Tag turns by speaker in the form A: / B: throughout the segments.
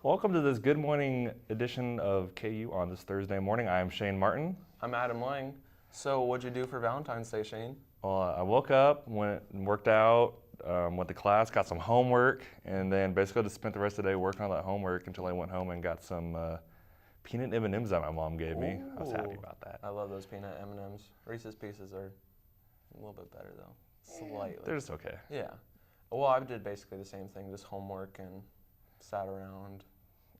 A: Welcome to this Good Morning edition of KU on this Thursday morning. I am Shane Martin.
B: I'm Adam Lang. So what'd you do for Valentine's Day, Shane?
A: Well, I woke up, went and worked out, went to class, got some homework, and then basically just spent the rest of the day working on that homework until I went home and got some peanut M&Ms that my mom gave me.
B: Ooh.
A: I was happy about that.
B: I love those peanut M&Ms. Reese's Pieces are a little bit better though, slightly.
A: They're just okay.
B: Yeah. Well, I did basically the same thing, just homework and sat around.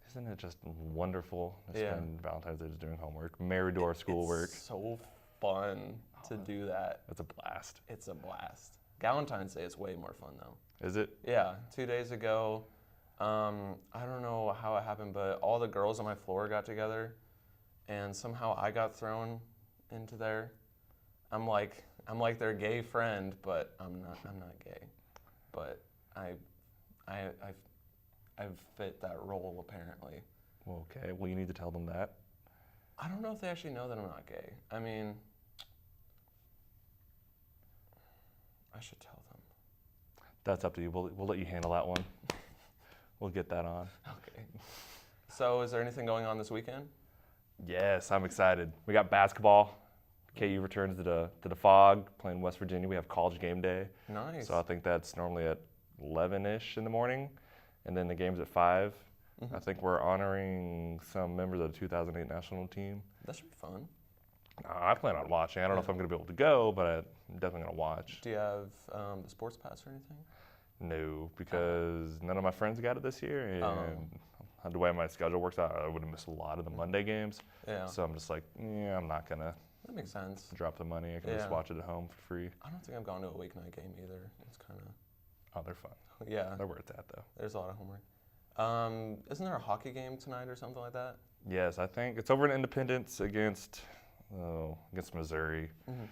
A: Isn't it just wonderful to
B: Yeah.
A: spend Valentine's Day just doing homework, married to our schoolwork?
B: It's so fun to do that.
A: It's a blast.
B: It's a blast. Valentine's Day is way more fun though.
A: Is it?
B: Yeah, 2 days ago, I don't know how it happened, but all the girls on my floor got together, and somehow I got thrown into there. I'm like their gay friend, but I'm not gay. But I've fit that role apparently.
A: Well, okay. Well, you need to tell them that.
B: I don't know if they actually know that I'm not gay. I mean, I should tell them.
A: That's up to you. We'll let you handle that one. We'll get that on.
B: Okay. So is there anything going on this weekend?
A: Yes, I'm excited. We got basketball. KU returns to the Fog, playing West Virginia. We have college game day.
B: Nice.
A: So I think that's normally at 11-ish in the morning, and then the game's at 5.
B: Mm-hmm.
A: I think we're honoring some members of the 2008 national team.
B: That should be fun.
A: I plan on watching. I don't know if I'm going to be able to go, but I'm definitely going to watch.
B: Do you have the sports pass or anything?
A: No, because none of my friends got it this year, and the way my schedule works out, I would have missed a lot of the Monday games.
B: Yeah.
A: So I'm just like, yeah, I'm not going to
B: That makes sense.
A: drop the money. I can just watch it at home for free.
B: I don't think I've gone to a weeknight game either. It's kind of,
A: Oh, they're fun.
B: yeah,
A: They're where it's at, though.
B: there's a lot of homework. Isn't there a hockey game tonight or something like that?
A: Yes, I think it's over in Independence against Missouri.
B: Mm-hmm.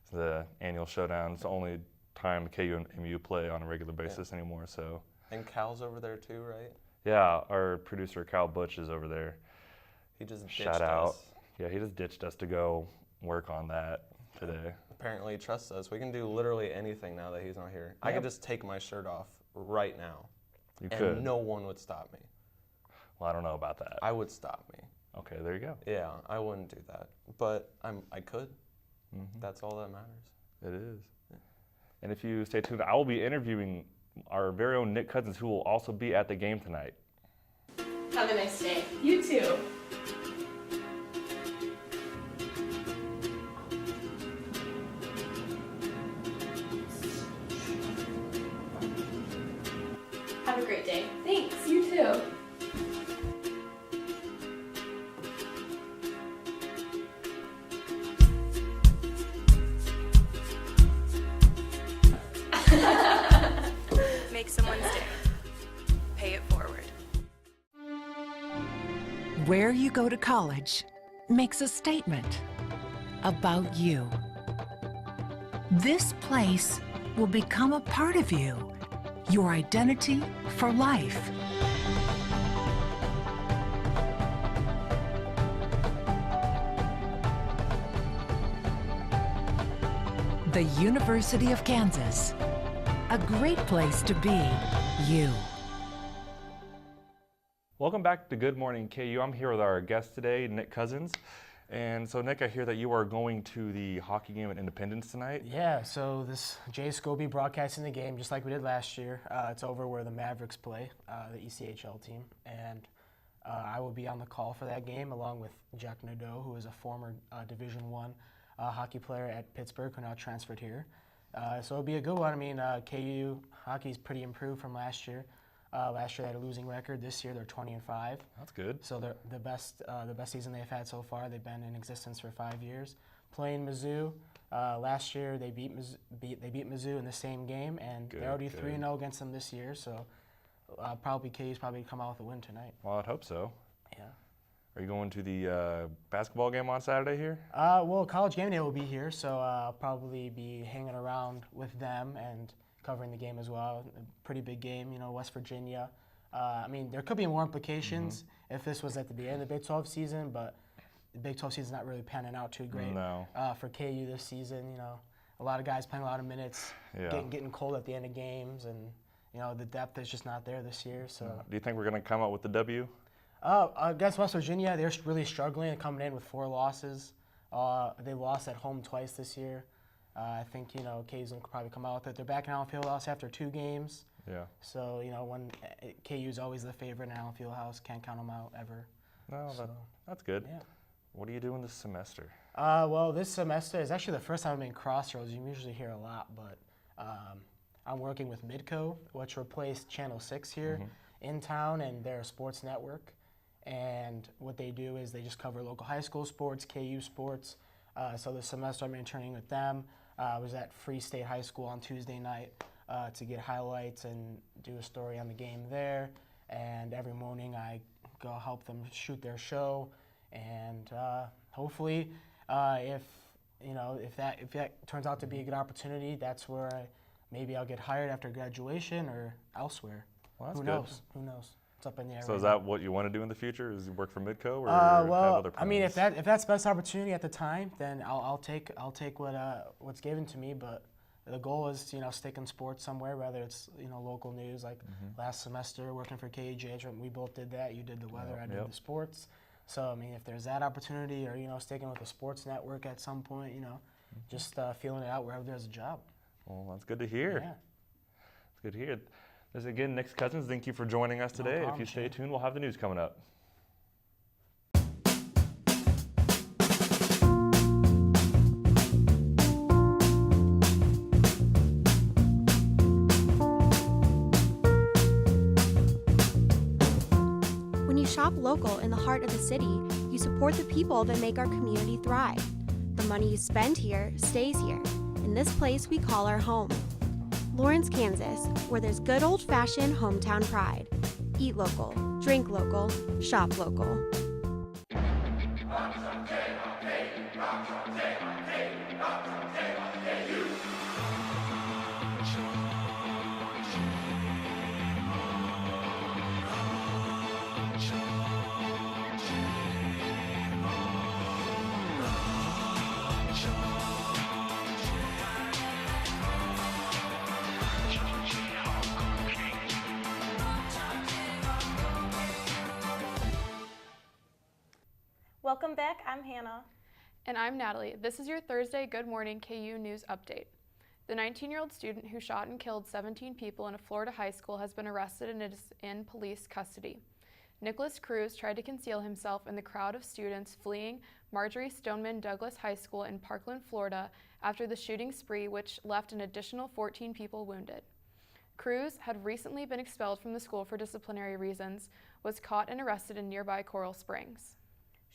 A: It's the annual showdown. It's the only time KU and MU play on a regular basis anymore. So.
B: And Cal's over there too, right?
A: Yeah, our producer Cal Butch is over there.
B: He just ditched
A: Shout out.
B: us.
A: Yeah, he just ditched us to go work on that today.
B: Apparently he trusts us. We can do literally anything now that he's not here. I
A: Yep.
B: could just take my shirt off right now.
A: You
B: and
A: could.
B: no one would stop me.
A: Well, I don't know about that.
B: I would stop me.
A: Okay, there you go.
B: Yeah, I wouldn't do that. But I could.
A: Mm-hmm.
B: That's all that matters.
A: It is. Yeah. And if you stay tuned, I will be interviewing our very own Nick Couzin, who will also be at the game tonight.
C: Have a nice day. You too. Have a great day. Thanks. You too.
D: Make someone's day. Pay it forward.
E: Where you go to college makes a statement about you. This place will become a part of you, your identity for life. The University of Kansas, a great place to be you.
A: Welcome back to Good Morning KU. I'm here with our guest today, Nick Couzin. And so, Nick, I hear that you are going to the hockey game at Independence tonight.
F: Yeah, so this Jay Scobie broadcasting the game just like we did last year. It's over where the Mavericks play, the ECHL team. And I will be on the call for that game along with Jack Nadeau, who is a former Division I hockey player at Pittsburgh who now transferred here. So it'll be a good one. I mean, KU hockey's pretty improved from last year. Last year they had a losing record. This year they're 20-5.
A: That's good.
F: So they're the best season they've had so far. They've been in existence for 5 years. Playing Mizzou, last year they beat Mizzou in the same game, and they're already 3-0 against them this year. So Probably KU's probably come out with a win tonight.
A: Well, I'd hope so.
F: Yeah.
A: Are you going to the basketball game on Saturday here?
F: Well, College Game Day will be here, so I'll probably be hanging around with them and covering the game as well. A pretty big game, West Virginia. I mean, there could be more implications if this was at the beginning of the Big 12 season, but the Big 12 season's not really panning out too great.
A: No.
F: For KU this season, a lot of guys playing a lot of minutes, getting cold at the end of games, and the depth is just not there this year. So,
A: do you think we're going to come out with the W?
F: Against West Virginia, they're really struggling and coming in with 4 losses. They lost at home twice this year. I think KU's going to probably come out with it. They're back in Allen Fieldhouse after 2 games.
A: Yeah.
F: So when KU's always the favorite in Allen Fieldhouse, can't count them out ever.
A: No,
F: So,
A: that's good.
F: yeah.
A: What are you doing this semester?
F: Well, this semester is actually the first time I'm in Crossroads. You usually hear a lot, but I'm working with Midco, which replaced Channel 6 here in town, and they're a sports network. And what they do is they just cover local high school sports, KU sports. So this semester I'm interning with them. I was at Free State High School on Tuesday night to get highlights and do a story on the game there. And every morning I go help them shoot their show. And hopefully, if that turns out to be a good opportunity, that's where maybe I'll get hired after graduation or elsewhere.
A: Well, that's
F: Who
A: good.
F: knows? Who knows? It's up in the air.
A: So
F: right
A: is
F: now.
A: that what you want to do in the future? Is you work for Midco or have other plans?
F: I mean, if that's the best opportunity at the time, then I'll take what's given to me. But the goal is stick in sports somewhere, whether it's local news. Like last semester working for KUJH, we both did that. You did the weather, I did the sports. So I mean, if there's that opportunity, or sticking with the sports network at some point, just feeling it out wherever there's a job.
A: Well, that's good to hear.
F: Yeah.
A: It's good to hear. This is again Nick's Cousins. Thank you for joining us today.
F: problem,
A: If you stay
F: Shane.
A: tuned, we'll have the news coming up.
G: When you shop local in the heart of the city, you support the people that make our community thrive. The money you spend here stays here, in this place we call our home. Lawrence, Kansas, where there's good old-fashioned hometown pride. Eat local, drink local, shop local.
H: Welcome back, I'm Hannah.
I: And I'm Natalie. This is your Thursday Good Morning KU News Update. The 19-year-old student who shot and killed 17 people in a Florida high school has been arrested and is in police custody. Nicholas Cruz tried to conceal himself in the crowd of students fleeing Marjorie Stoneman Douglas High School in Parkland, Florida, after the shooting spree, which left an additional 14 people wounded. Cruz had recently been expelled from the school for disciplinary reasons, was caught and arrested in nearby Coral Springs.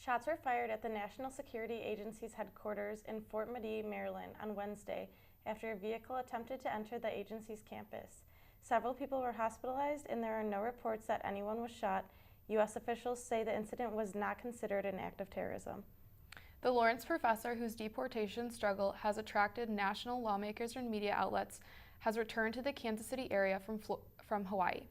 H: Shots were fired at the National Security Agency's headquarters in Fort Meade, Maryland on Wednesday after a vehicle attempted to enter the agency's campus. Several people were hospitalized and there are no reports that anyone was shot. U.S. officials say the incident was not considered an act of terrorism.
I: The Lawrence professor, whose deportation struggle has attracted national lawmakers and media outlets, has returned to the Kansas City area from Hawaii.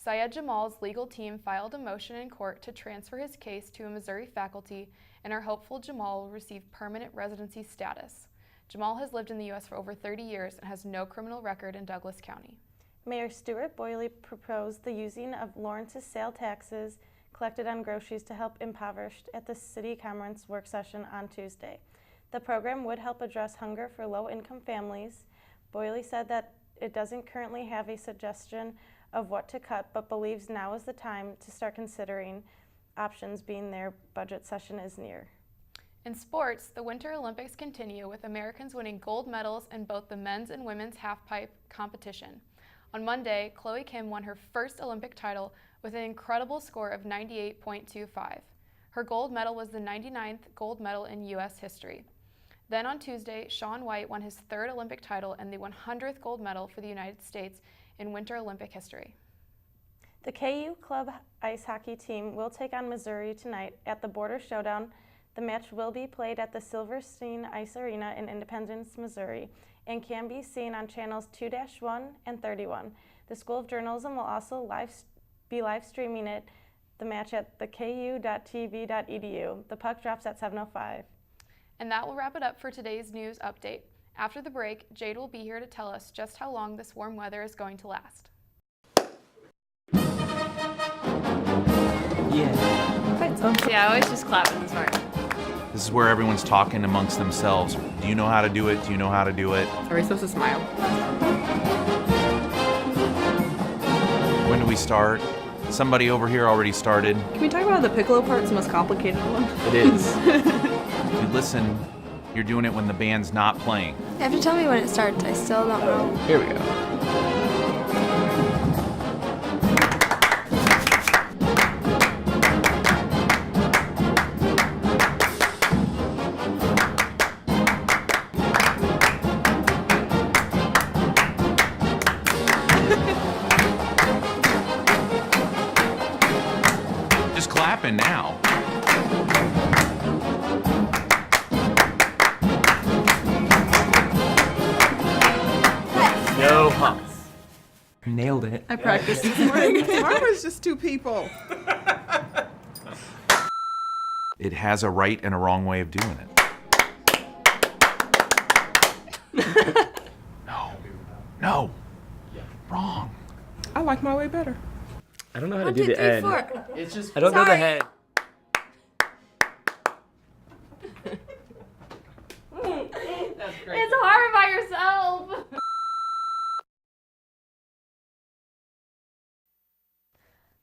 I: Syed Jamal's legal team filed a motion in court to transfer his case to a Missouri faculty and are hopeful Jamal will receive permanent residency status. Jamal has lived in the U.S. for over 30 years and has no criminal record in Douglas County.
H: Mayor Stuart Boyle proposed the using of Lawrence's sale taxes collected on groceries to help impoverished at the City Conference work session on Tuesday. The program would help address hunger for low-income families. Boyle said that it doesn't currently have a suggestion of what to cut, but believes now is the time to start considering options, being their budget session is near.
I: In sports, the Winter Olympics continue with Americans winning gold medals in both the men's and women's halfpipe competition. On Monday, Chloe Kim won her first Olympic title with an incredible score of 98.25. Her gold medal was the 99th gold medal in U.S. history. Then on Tuesday, Shaun White won his third Olympic title and the 100th gold medal for the United States in Winter Olympic history.
H: The KU Club Ice Hockey team will take on Missouri tonight at the Border Showdown. The match will be played at the Silverstein Ice Arena in Independence, Missouri, and can be seen on channels 2-1 and 31. The School of Journalism will also be live streaming the match at the ku.tv.edu. The puck drops at 7:05.
I: And that will wrap it up for today's news update. After the break, Jade will be here to tell us just how long this warm weather is going to last.
C: Yeah, I always just clap in this part.
J: This is where everyone's talking amongst themselves. Do you know how to do it? Do you know how to do it?
C: Are we supposed to smile?
J: When do we start? Somebody over here already started.
C: Can we talk about the piccolo part? It's the most complicated one.
J: It is. If you listen, you're doing it when the band's not playing.
G: You have to tell me when it starts. I still don't know.
J: Here we go. Just clapping now.
B: No humps.
J: Nailed it.
C: I practiced this morning.
K: Tomorrow is just two people.
J: It has a right and a wrong way of doing it. No. Wrong.
K: I like my way better.
L: I don't know how to do the end.
B: It's just
L: I don't know the head.
C: That's great. It's hard by yourself.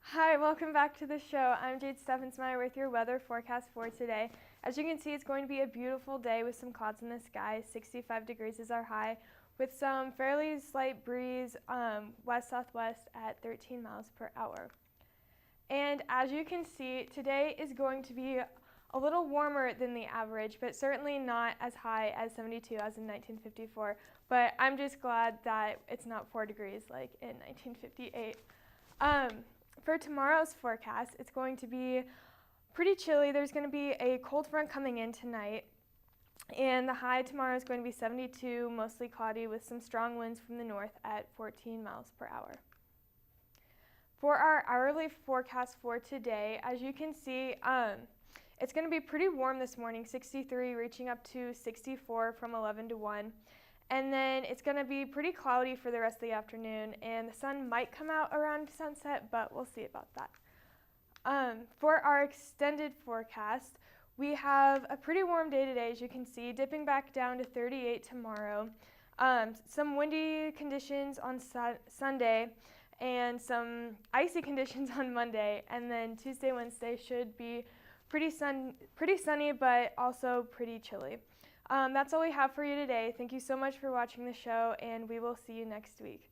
I: Hi, welcome back to the show. I'm Jade Steffensmeyer with your weather forecast for today. As you can see, it's going to be a beautiful day with some clouds in the sky. 65 degrees is our high, with some fairly slight breeze west-southwest at 13 miles per hour. And as you can see, today is going to be a little warmer than the average, but certainly not as high as 72 as in 1954. But I'm just glad that it's not 4 degrees like in 1958. For tomorrow's forecast, it's going to be pretty chilly. There's going to be a cold front coming in tonight, and the high tomorrow is going to be 72, mostly cloudy with some strong winds from the north at 14 miles per hour. For our hourly forecast for today, as you can see, it's going to be pretty warm this morning, 63 reaching up to 64 from 11 to 1. And then it's going to be pretty cloudy for the rest of the afternoon, and the sun might come out around sunset, but we'll see about that. For our extended forecast, we have a pretty warm day today, as you can see, dipping back down to 38 tomorrow. Some windy conditions on Sunday, and some icy conditions on Monday, and then Tuesday, Wednesday should be pretty sunny, but also pretty chilly. That's all we have for you today. Thank you so much for watching the show, and we will see you next week.